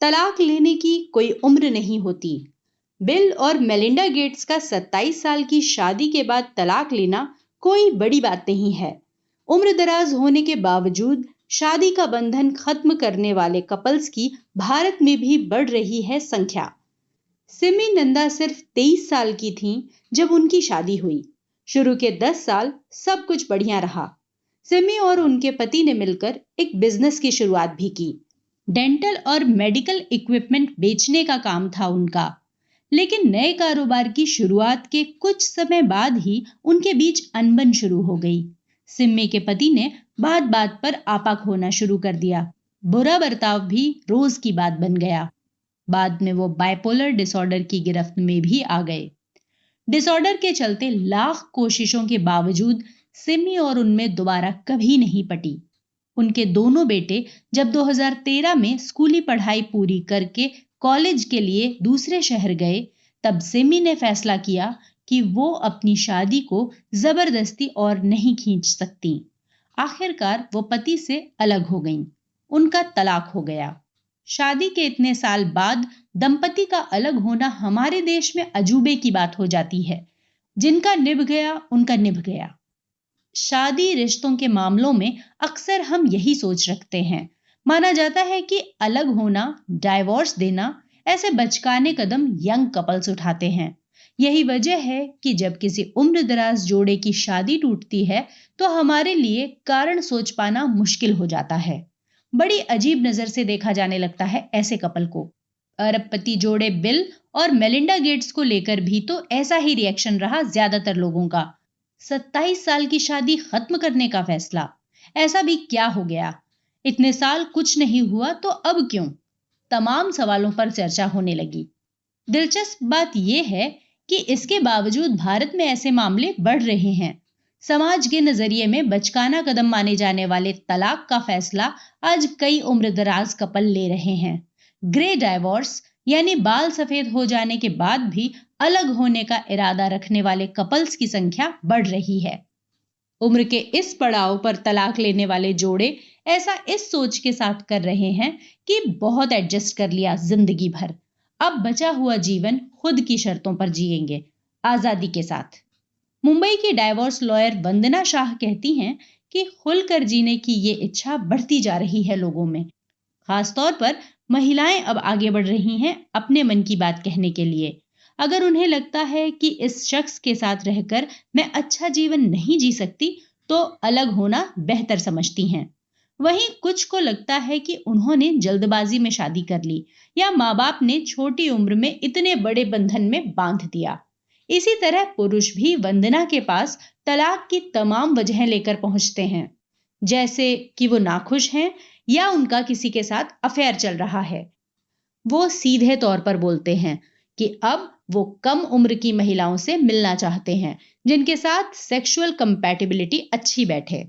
तलाक लेने की कोई उम्र नहीं होती। बिल और मेलिंडा गेट्स का 27 साल की शादी के बाद तलाक लेना कोई बड़ी बात नहीं है। उम्र दराज होने के बावजूद शादी का बंधन खत्म करने वाले कपल्स की भारत में भी बढ़ रही है संख्या। सिमी नंदा सिर्फ 23 साल की थीं जब उनकी शादी हुई। शुरू के 10 साल सब कुछ बढ़िया रहा। सिमी और उनके पति ने मिलकर एक बिजनेस की शुरुआत भी की। डेंटल और मेडिकल इक्विपमेंट बेचने का काम था उनका। लेकिन नए कारोबार की शुरुआत के कुछ समय बाद ही उनके बीच अनबन शुरू हो गई। सिमी के पति ने बात बात पर आपा खोना शुरू कर दिया। बुरा बर्ताव भी रोज की बात बन गया। बाद में वो बाइपोलर डिसऑर्डर की गिरफ्त में भी आ गए। डिसऑर्डर के चलते लाख कोशिशों के बावजूद सिमी और उनमें दोबारा कभी नहीं पटी। उनके दोनों बेटे जब 2013 में स्कूली पढ़ाई पूरी करके कॉलेज के लिए दूसरे शहर गए, तब सिमी ने फैसला किया कि वो अपनी शादी को जबरदस्ती और नहीं खींच सकती। आखिरकार वो पति से अलग हो गईं। उनका तलाक हो गया। शादी के इतने साल बाद दंपति का अलग होना हमारे देश में अजूबे की बात हो जाती है। जिनका निभ गया उनका निभ गया। शादी रिश्तों के मामलों में अक्सर हम यही सोच रखते हैं। माना जाता है कि अलग होना, डाइवोर्स देना, ऐसे बचकाने कदम यंग कपल्स उठाते हैं। यही वजह है कि जब किसी उम्र दराज जोड़े की शादी टूटती है तो हमारे लिए कारण सोच पाना मुश्किल हो जाता है। बड़ी अजीब नजर से देखा जाने लगता है ऐसे कपल को। अरबपति जोड़े बिल और मेलिंडा गेट्स को लेकर भी तो ऐसा ही रिएक्शन रहा ज्यादातर लोगों का। 27 साल की शादी खत्म करने का फैसला, ऐसा भी क्या हो गया? इतने साल कुछ नहीं हुआ तो अब क्यों? तमाम सवालों पर चर्चा होने लगी। दिलचस्प बात यह है कि इसके बावजूद भारत में ऐसे मामले बढ़ रहे हैं। समाज के नजरिए में बचकाना कदम माने जाने वाले तलाक का फैसला आज कई उम्रदराज कपल ले रहे हैं। ग्रे डाइवोर्स यानी बाल सफेद हो जाने के बाद भी अलग होने का इरादा रखने वाले कपल्स की संख्या बढ़ रही है। उम्र के इस पड़ाव पर तलाक लेने वाले जोड़े ऐसा इस सोच के साथ कर रहे हैं कि बहुत एडजस्ट कर लिया जिंदगी भर, अब बचा हुआ जीवन खुद की शर्तों पर जिएंगे, आजादी के साथ। मुंबई की डाइवोर्स लॉयर वंदना शाह कहती हैं कि खुलकर जीने की ये इच्छा बढ़ती जा रही है लोगों में। खासतौर पर महिलाएं अब आगे बढ़ रही हैं अपने मन की बात कहने के लिए। अगर उन्हें लगता है कि इस शख्स के साथ रहकर मैं अच्छा जीवन नहीं जी सकती तो अलग होना बेहतर समझती हैं। वहीं कुछ को लगता है कि उन्होंने जल्दबाजी में शादी कर ली या माँ बाप ने छोटी उम्र में इतने बड़े बंधन में बांध दिया। इसी तरह पुरुष भी वंदना के पास तलाक की तमाम वजहें लेकर पहुंचते हैं, जैसे कि वो नाखुश हैं या उनका किसी के साथ अफेयर चल रहा है। वो सीधे तौर पर बोलते हैं कि अब वो कम उम्र की महिलाओं से मिलना चाहते हैं जिनके साथ सेक्सुअल कंपैटिबिलिटी अच्छी बैठे।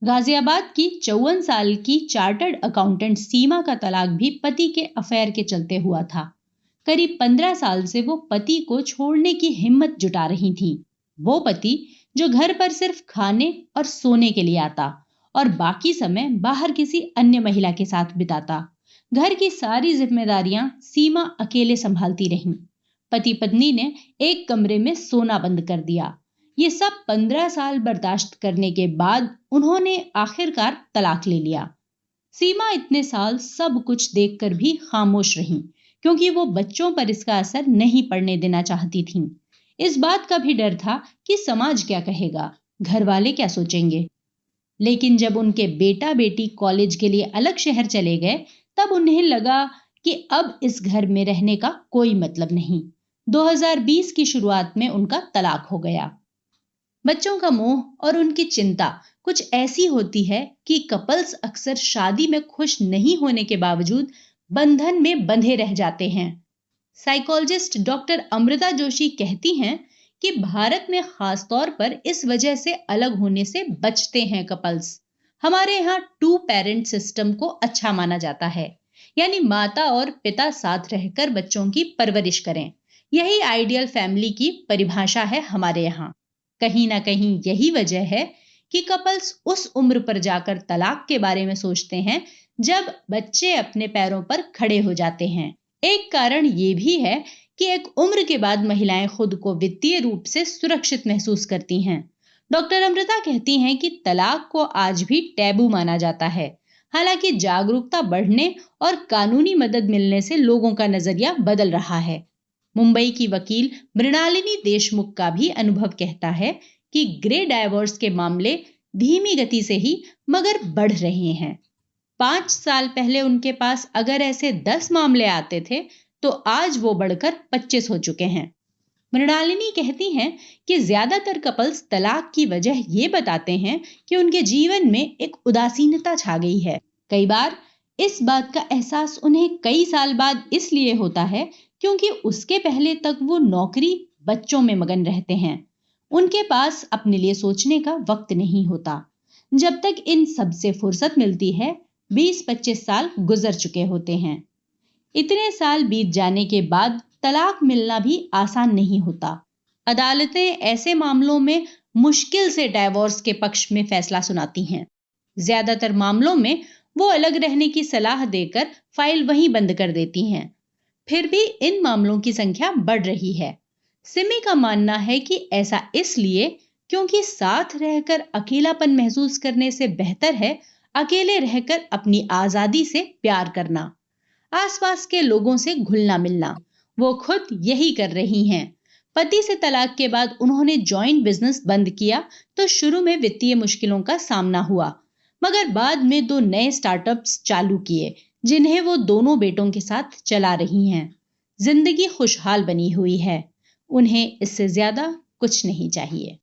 गाजियाबाद की 54 साल की चार्टर्ड अकाउंटेंट सीमा का तलाक भी पति के अफेयर के चलते हुआ था। करीब 15 साल से वो पति को छोड़ने की हिम्मत जुटा रही थी। वो पति जो घर पर सिर्फ खाने और सोने के लिए आता और बाकी समय बाहर किसी अन्य महिला के साथ बिताता। घर की सारी जिम्मेदारियां सीमा अकेले संभालती रहीं। पति पत्नी ने एक कमरे में सोना बंद कर दिया। ये सब 15 साल बर्दाश्त करने के बाद उन्होंने आखिरकार तलाक ले लिया। सीमा इतने साल सब कुछ देखकर भी खामोश रहीं, क्योंकि वो बच्चों पर इसका असर नहीं पड़ने देना चाहती थीं। इस बात का भी डर था कि समाज क्या कहेगा, घर वाले क्या सोचेंगे। लेकिन जब उनके बेटा बेटी कॉलेज के लिए अलग शहर चले गए, तब उन्हें लगा कि अब इस घर में रहने का कोई मतलब नहीं। 2020 की शुरुआत में उनका तलाक हो गया। बच्चों का मोह और उनकी चिंता कुछ ऐसी होती है कि कपल्स अक्सर शादी में खुश नहीं होने के बावजूद बंधन में बंधे रह जाते हैं। साइकोलॉजिस्ट डॉक्टर अमृता जोशी कहती हैं कि भारत में खासतौर पर इस वजह से अलग होने से बचते हैं कपल्स। हमारे यहाँ 2 पेरेंट सिस्टम को अच्छा माना जाता है, यानी माता और पिता साथ रहकर बच्चों की परवरिश करें। यही आइडियल फैमिली की परिभाषा है हमारे यहाँ। कहीं ना कहीं यही वजह है कि कपल्स उस उम्र पर जाकर तलाक के बारे में सोचते हैं जब बच्चे अपने पैरों पर खड़े हो जाते हैं। एक कारण ये भी है कि एक उम्र के बाद महिलाएं खुद को वित्तीय रूप से सुरक्षित महसूस करती हैं। डॉक्टर अमृता कहती हैं कि तलाक को आज भी टैबू माना जाता है। हालांकि जागरूकता बढ़ने और कानूनी मदद मिलने से लोगों का नजरिया बदल रहा है। मुंबई की वकील मृणालिनी देशमुख का भी अनुभव कहता है कि ग्रे डाइवोर्स के मामले धीमी गति से ही मगर बढ़ रहे हैं। 5 साल पहले उनके पास अगर ऐसे 10 मामले आते थे तो आज वो बढ़कर 25 हो चुके हैं। मृणालिनी कहती हैं कि ज्यादातर कपल्स तलाक की वजह ये बताते हैं कि उनके जीवन में एक उदासीनता छा गई है। कई बार इस बात का एहसास उन्हें कई साल बाद इसलिए होता है क्योंकि उसके पहले तक वो नौकरी, बच्चों में मगन रहते हैं। उनके पास अपने लिए सोचने का वक्त नहीं होता। जब तक इन सब से फुर्सत मिलती है 20-25 साल गुजर चुके होते हैं। इतने साल बीत जाने के बाद तलाक मिलना भी आसान नहीं होता। अदालतें ऐसे मामलों में मुश्किल से डाइवोर्स के पक्ष में फैसला सुनाती हैं। ज्यादातर मामलों में वो अलग रहने की सलाह देकर फाइल वहीं बंद कर देती हैं। फिर भी इन मामलों की संख्या बढ़ रही है। सिमी का मानना है कि ऐसा इसलिए क्योंकि साथ रहकर अकेलापन महसूस करने से बेहतर है अकेले रहकर अपनी आजादी से प्यार करना। आसपास के लोगों से घुलना मिलना वो खुद यही कर रही हैं। पति से तलाक के बाद उन्होंने जॉइंट बिजनेस बंद किया तो शुरू में वित्तीय मुश्किलों का सामना हुआ, मगर बाद में 2 नए स्टार्टअप्स चालू किए जिन्हें वो दोनों बेटों के साथ चला रही हैं। जिंदगी खुशहाल बनी हुई है। उन्हें इससे ज्यादा कुछ नहीं चाहिए।